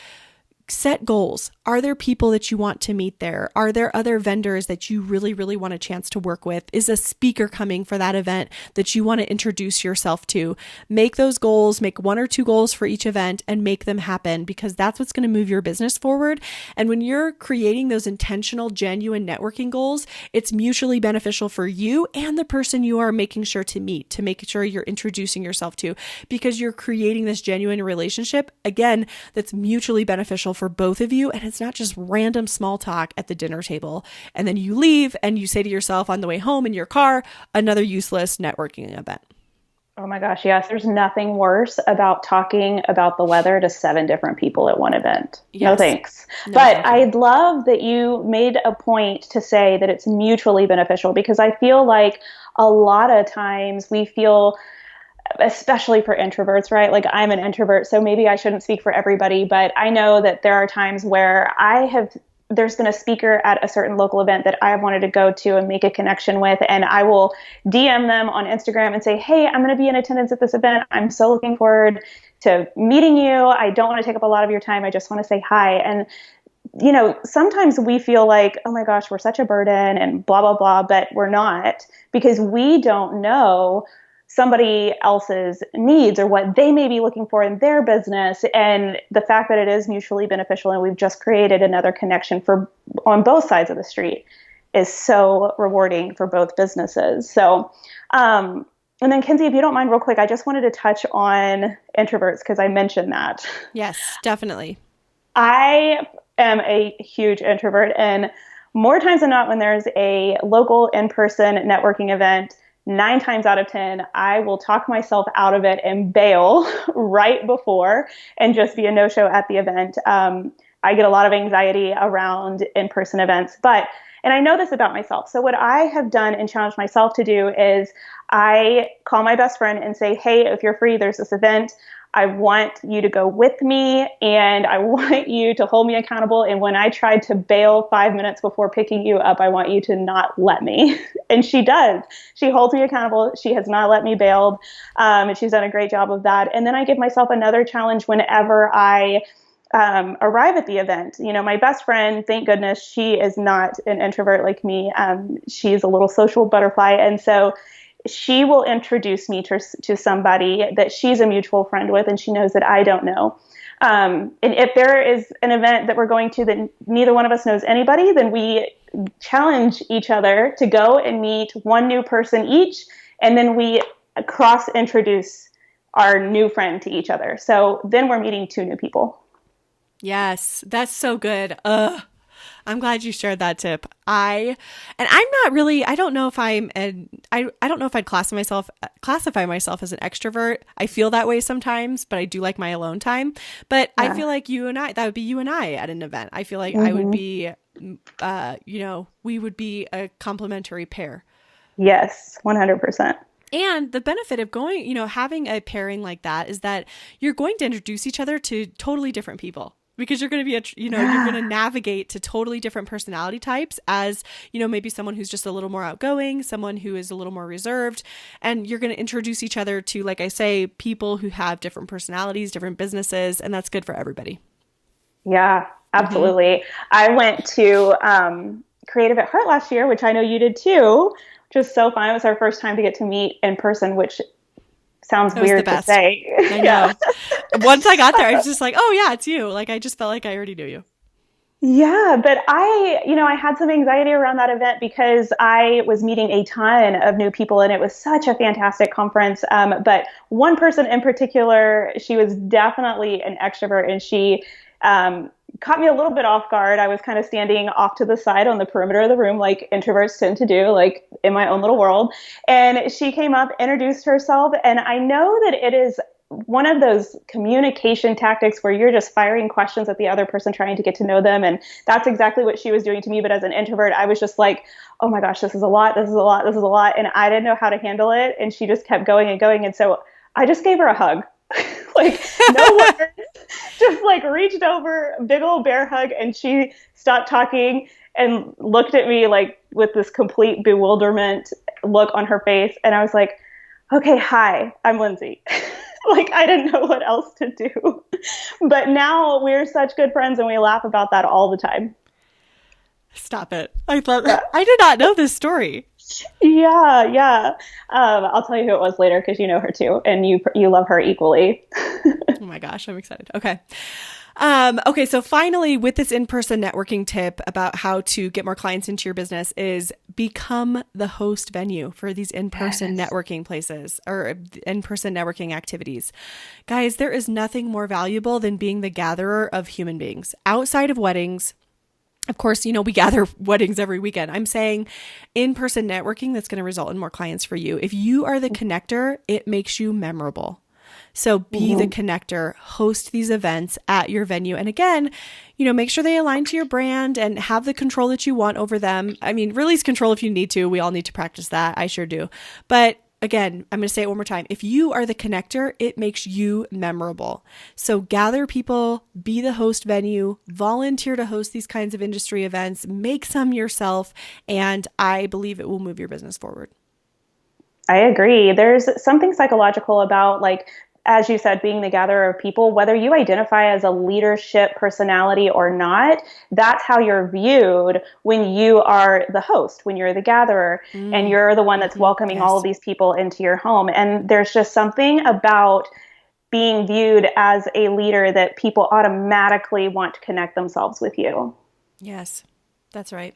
Set goals. Are there people that you want to meet there? Are there other vendors that you really, really want a chance to work with? Is a speaker coming for that event that you want to introduce yourself to? Make those goals, make 1 or 2 goals for each event and make them happen because that's what's going to move your business forward. And when you're creating those intentional, genuine networking goals, it's mutually beneficial for you and the person you are making sure to meet, to make sure you're introducing yourself to, because you're creating this genuine relationship, again, that's mutually beneficial for both of you. And it's not just random small talk at the dinner table. And then you leave and you say to yourself on the way home in your car, another useless networking event. Oh my gosh, yes. There's nothing worse about talking about the weather to 7 different people at one event. Yes. No thanks. No, but I love that you made a point to say that it's mutually beneficial because I feel like a lot of times we feel, especially for introverts, right? Like I'm an introvert, so maybe I shouldn't speak for everybody, but I know that there are times where there's been a speaker at a certain local event that I wanted to go to and make a connection with, and I will DM them on Instagram and say, hey, I'm going to be in attendance at this event. I'm so looking forward to meeting you. I don't want to take up a lot of your time. I just want to say hi. And sometimes we feel like, oh my gosh, we're such a burden and blah, blah, blah, but we're not because we don't know somebody else's needs or what they may be looking for in their business. And the fact that it is mutually beneficial and we've just created another connection on both sides of the street is so rewarding for both businesses. So, and then Kinsey, if you don't mind real quick, I just wanted to touch on introverts because I mentioned that. Yes, definitely. I am a huge introvert, and more times than not, when there's a local in-person networking event, 9 times out of 10, I will talk myself out of it and bail right before and just be a no-show at the event. I get a lot of anxiety around in-person events, and I know this about myself. So what I have done and challenged myself to do is I call my best friend and say, hey, if you're free, there's this event. I want you to go with me and I want you to hold me accountable. And when I tried to bail 5 minutes before picking you up, I want you to not let me. And she does. She holds me accountable. She has not let me bail. And she's done a great job of that. And then I give myself another challenge whenever I arrive at the event. My best friend, thank goodness, she is not an introvert like me. She's a little social butterfly. And so she will introduce me to somebody that she's a mutual friend with, and she knows that I don't know. And if there is an event that we're going to that neither one of us knows anybody, then we challenge each other to go and meet one new person each, and then we cross-introduce our new friend to each other. So then we're meeting 2 new people. Yes, that's so good. I'm glad you shared that tip. I'm not really, I don't know if I don't know if I'd classify myself as an extrovert. I feel that way sometimes, but I do like my alone time. But I feel like that would be you and I at an event. I feel like I would be, we would be a complementary pair. Yes, 100%. And the benefit of going, having a pairing like that is that you're going to introduce each other to totally different people. Because you're going to be, you're going to navigate to totally different personality types as, maybe someone who's just a little more outgoing, someone who is a little more reserved. And you're going to introduce each other to, like I say, people who have different personalities, different businesses, and that's good for everybody. Yeah, absolutely. I went to Creative at Heart last year, which I know you did too, which was so fun. It was our first time to get to meet in person, which sounds weird to say. I know. Once I got there, I was just like, oh yeah, it's you. Like, I just felt like I already knew you. Yeah, but I had some anxiety around that event because I was meeting a ton of new people and it was such a fantastic conference. But one person in particular, she was definitely an extrovert and she caught me a little bit off guard. I was kind of standing off to the side on the perimeter of the room, like introverts tend to do, like in my own little world. And she came up, introduced herself. And I know that it is one of those communication tactics where you're just firing questions at the other person, trying to get to know them. And that's exactly what she was doing to me. But as an introvert, I was just like, oh my gosh, this is a lot. This is a lot. This is a lot. And I didn't know how to handle it. And she just kept going and going. And so I just gave her a hug. Like no words, just like reached over, big old bear hug, and she stopped talking and looked at me like with this complete bewilderment look on her face. And I was like, okay, hi, I'm Lindsay. Like I didn't know what else to do. But now we're such good friends and we laugh about that all the time. Stop it. I did not know this story. Yeah. I'll tell you who it was later because you know her too, and you love her equally. Oh my gosh, I'm excited. Okay. Okay, so finally, with this in-person networking tip about how to get more clients into your business is become the host venue for these in-person networking places or in-person networking activities. Guys, there is nothing more valuable than being the gatherer of human beings outside of weddings. Of course, we gather weddings every weekend. I'm saying in-person networking that's going to result in more clients for you. If you are the connector, it makes you memorable. So be the connector, host these events at your venue. And again, make sure they align to your brand and have the control that you want over them. I mean, release control if you need to. We all need to practice that. I sure do. But again, I'm going to say it one more time. If you are the connector, it makes you memorable. So gather people, be the host venue, volunteer to host these kinds of industry events, make some yourself, and I believe it will move your business forward. I agree. There's something psychological about, like, as you said, being the gatherer of people, whether you identify as a leadership personality or not, that's how you're viewed when you are the host, when you're the gatherer and you're the one that's welcoming all of these people into your home. And there's just something about being viewed as a leader that people automatically want to connect themselves with you. Yes, that's right.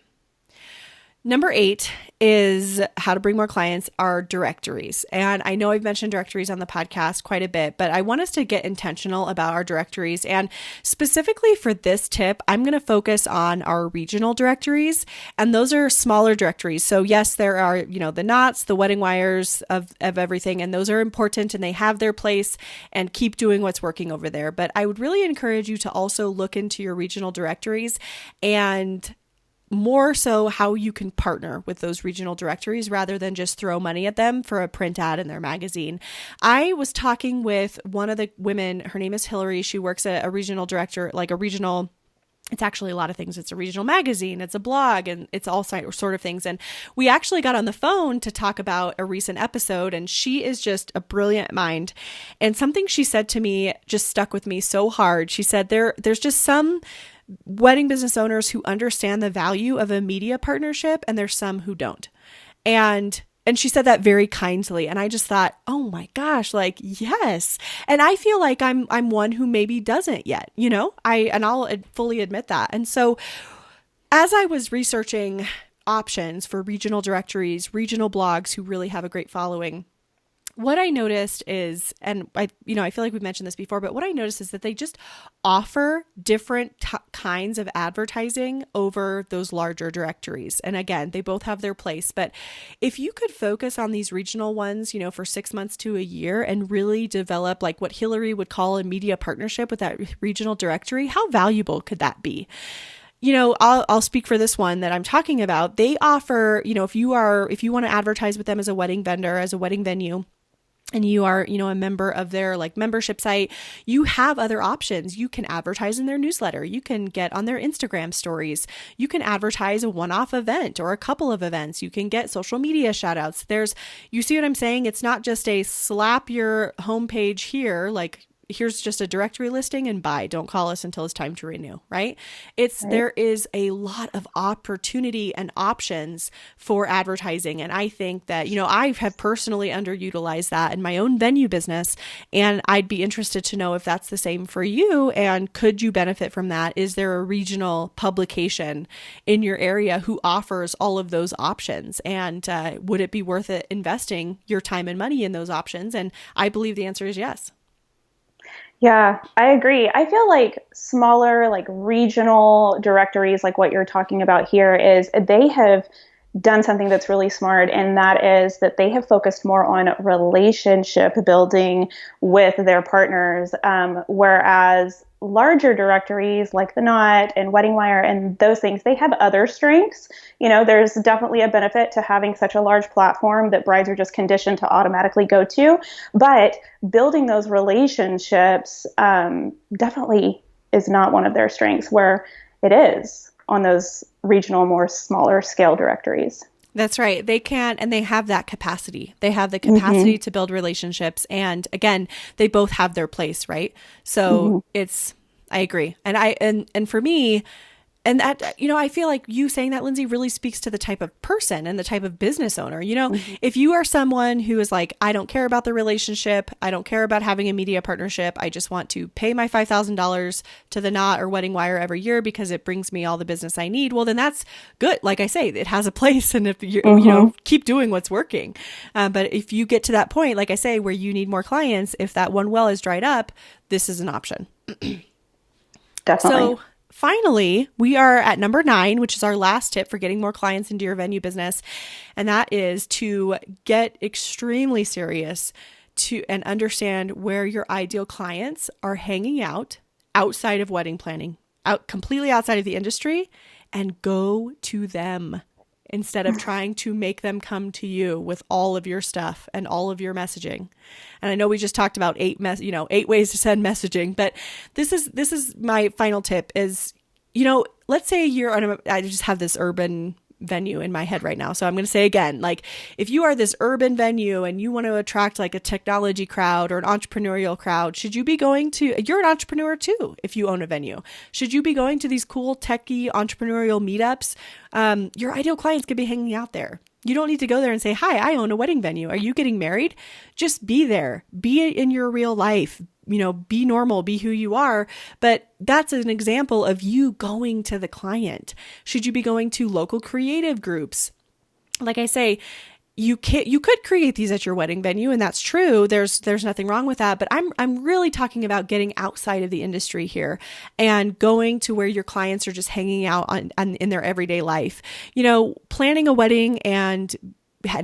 Number 8 is how to bring more clients are directories. And I know I've mentioned directories on the podcast quite a bit, but I want us to get intentional about our directories. And specifically for this tip, I'm going to focus on our regional directories. And those are smaller directories. So yes, there are, the knots, the wedding wires of everything. And those are important and they have their place and keep doing what's working over there. But I would really encourage you to also look into your regional directories and more so how you can partner with those regional directories rather than just throw money at them for a print ad in their magazine. I was talking with one of the women, her name is Hillary. She works at a regional director, like a regional, it's actually a lot of things. It's a regional magazine, it's a blog, and it's all sort of things. And we actually got on the phone to talk about a recent episode, and she is just a brilliant mind. And something she said to me just stuck with me so hard. She said there's just some wedding business owners who understand the value of a media partnership, and there's some who don't. And she said that very kindly. And I just thought, oh my gosh, like, yes. And I feel like I'm one who maybe doesn't yet, I'll fully admit that. And so as I was researching options for regional directories, regional blogs who really have a great following, what I noticed is, and I feel like we've mentioned this before, but what I noticed is that they just offer different kinds of advertising over those larger directories. And again, they both have their place, but if you could focus on these regional ones, for 6 months to a year and really develop like what Hillary would call a media partnership with that regional directory, how valuable could that be? I'll speak for this one that I'm talking about. They offer, if you want to advertise with them as a wedding vendor, as a wedding venue, and you are, a member of their like membership site, you have other options. You can advertise in their newsletter. You can get on their Instagram stories. You can advertise a one-off event or a couple of events. You can get social media shout outs. You see what I'm saying? It's not just a slap your homepage here, like here's just a directory listing and bye, don't call us until it's time to renew, right? There is a lot of opportunity and options for advertising. And I think that, I have personally underutilized that in my own venue business. And I'd be interested to know if that's the same for you. And could you benefit from that? Is there a regional publication in your area who offers all of those options? And would it be worth it investing your time and money in those options? And I believe the answer is yes. Yeah, I agree. I feel like smaller, like regional directories, like what you're talking about here, is they have done something that's really smart, and that is that they have focused more on relationship building with their partners, whereas larger directories like The Knot and Wedding Wire and those things, they have other strengths. There's definitely a benefit to having such a large platform that brides are just conditioned to automatically go to. But building those relationships definitely is not one of their strengths, where it is on those regional, more smaller scale directories. That's right. They can, and they have that capacity. They have the capacity to build relationships. And again, they both have their place, right? So I agree. And for me, and that, I feel like you saying that, Lindsay, really speaks to the type of person and the type of business owner. If you are someone who is like, I don't care about the relationship, I don't care about having a media partnership, I just want to pay my $5,000 to The Knot or Wedding Wire every year because it brings me all the business I need, well, then that's good. Like I say, it has a place, and if you keep doing what's working. But if you get to that point, like I say, where you need more clients, if that one well is dried up, this is an option. Definitely. So finally, we are at number 9, which is our last tip for getting more clients into your venue business. And that is to get extremely serious and understand where your ideal clients are hanging out outside of wedding planning, completely outside of the industry, and go to them instead of trying to make them come to you with all of your stuff and all of your messaging. And I know we just talked about 8 ways to send messaging, but this is my final tip is, let's say I just have this urban venue in my head right now. So I'm going to say again, like if you are this urban venue and you want to attract like a technology crowd or an entrepreneurial crowd, you're an entrepreneur too. If you own a venue, should you be going to these cool techie entrepreneurial meetups? Your ideal clients could be hanging out there. You don't need to go there and say, hi, I own a wedding venue. Are you getting married? Just be there. Be in your real life. Be normal, be who you are. But that's an example of you going to the client. Should you be going to local creative groups? Like I say, you could create these at your wedding venue, and that's true. There's nothing wrong with that. But I'm really talking about getting outside of the industry here and going to where your clients are just hanging out in their everyday life. Planning a wedding and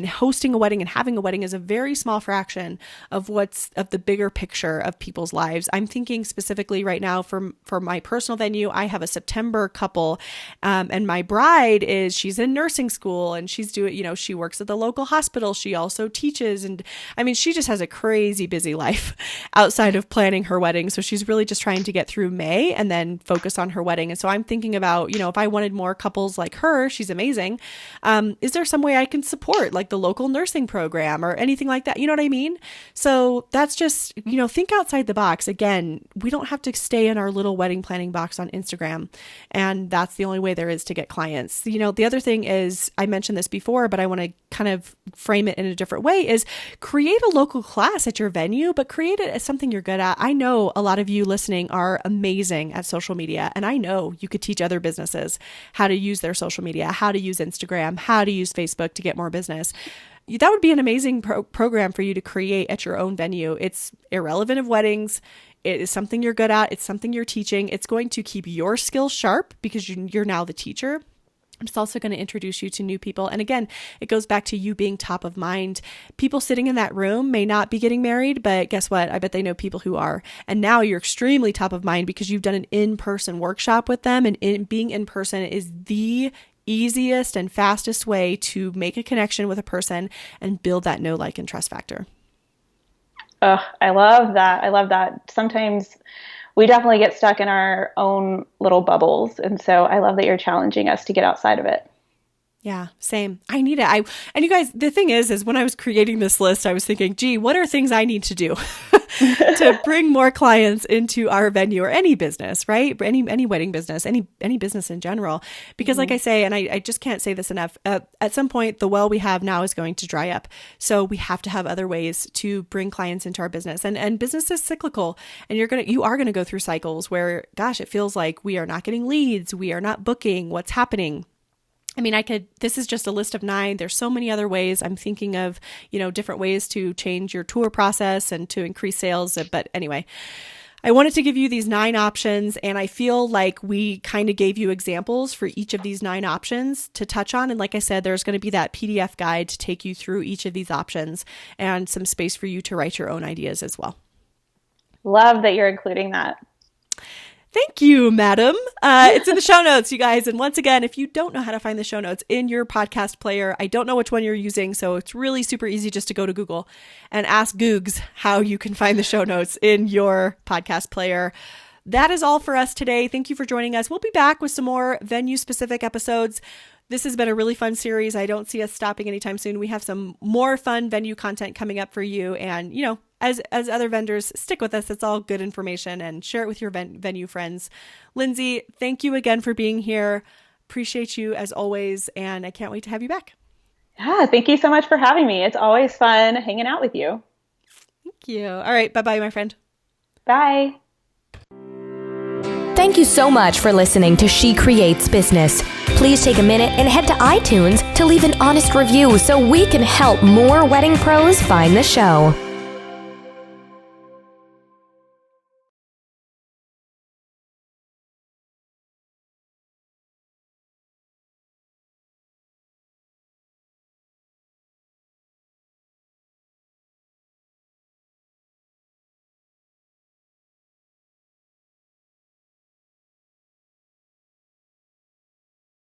hosting a wedding and having a wedding is a very small fraction of the bigger picture of people's lives. I'm thinking specifically right now for my personal venue. I have a September couple, and my bride she's in nursing school, and she's doing, she works at the local hospital. She also teaches, and I mean, she just has a crazy busy life outside of planning her wedding. So she's really just trying to get through May and then focus on her wedding. And so I'm thinking about, if I wanted more couples like her, she's amazing. Is there some way I can support like the local nursing program or anything like that? You know what I mean? So that's just, think outside the box. Again, we don't have to stay in our little wedding planning box on Instagram. And that's the only way there is to get clients. The other thing is, I mentioned this before, but I want to kind of frame it in a different way, is create a local class at your venue, but create it as something you're good at. I know a lot of you listening are amazing at social media, and I know you could teach other businesses how to use their social media, how to use Instagram, how to use Facebook to get more business. that would be an amazing program for you to create at your own venue. It's irrelevant of weddings. It is something you're good at. It's something you're teaching. It's going to keep your skills sharp because you're now the teacher. It's also going to introduce you to new people. And again, it goes back to you being top of mind. People sitting in that room may not be getting married, but guess what? I bet they know people who are. And now you're extremely top of mind because you've done an in-person workshop with them. And being in person is the easiest and fastest way to make a connection with a person and build that know, like, and trust factor. Oh, I love that. I love that. Sometimes we definitely get stuck in our own little bubbles. And so I love that you're challenging us to get outside of it. Yeah, same. I need it. And you guys, the thing is when I was creating this list, I was thinking, gee, what are things I need to do to bring more clients into our venue or any business, right? Any wedding business, any business in general. Because like I say, and I just can't say this enough, at some point, the well we have now is going to dry up. So we have to have other ways to bring clients into our business. And business is cyclical. And you are going to go through cycles where, gosh, it feels like we are not getting leads. We are not booking. What's happening? I mean, this is just a list of 9. There's so many other ways. I'm thinking of, different ways to change your tour process and to increase sales. But anyway, I wanted to give you these 9 options, and I feel like we kind of gave you examples for each of these 9 options to touch on. And like I said, there's going to be that PDF guide to take you through each of these options and some space for you to write your own ideas as well. Love that you're including that. Thank you, madam. It's in the show notes, you guys. And once again, if you don't know how to find the show notes in your podcast player, I don't know which one you're using, so it's really super easy just to go to Google and ask Googs how you can find the show notes in your podcast player. That is all for us today. Thank you for joining us. We'll be back with some more venue-specific episodes. This has been a really fun series. I don't see us stopping anytime soon. We have some more fun venue content coming up for you. And, as other vendors, stick with us. It's all good information, and share it with your venue friends. Lindsay, thank you again for being here. Appreciate you as always. And I can't wait to have you back. Yeah, thank you so much for having me. It's always fun hanging out with you. Thank you. All right. Bye-bye, my friend. Bye. Thank you so much for listening to She Creates Business. Please take a minute and head to iTunes to leave an honest review so we can help more wedding pros find the show.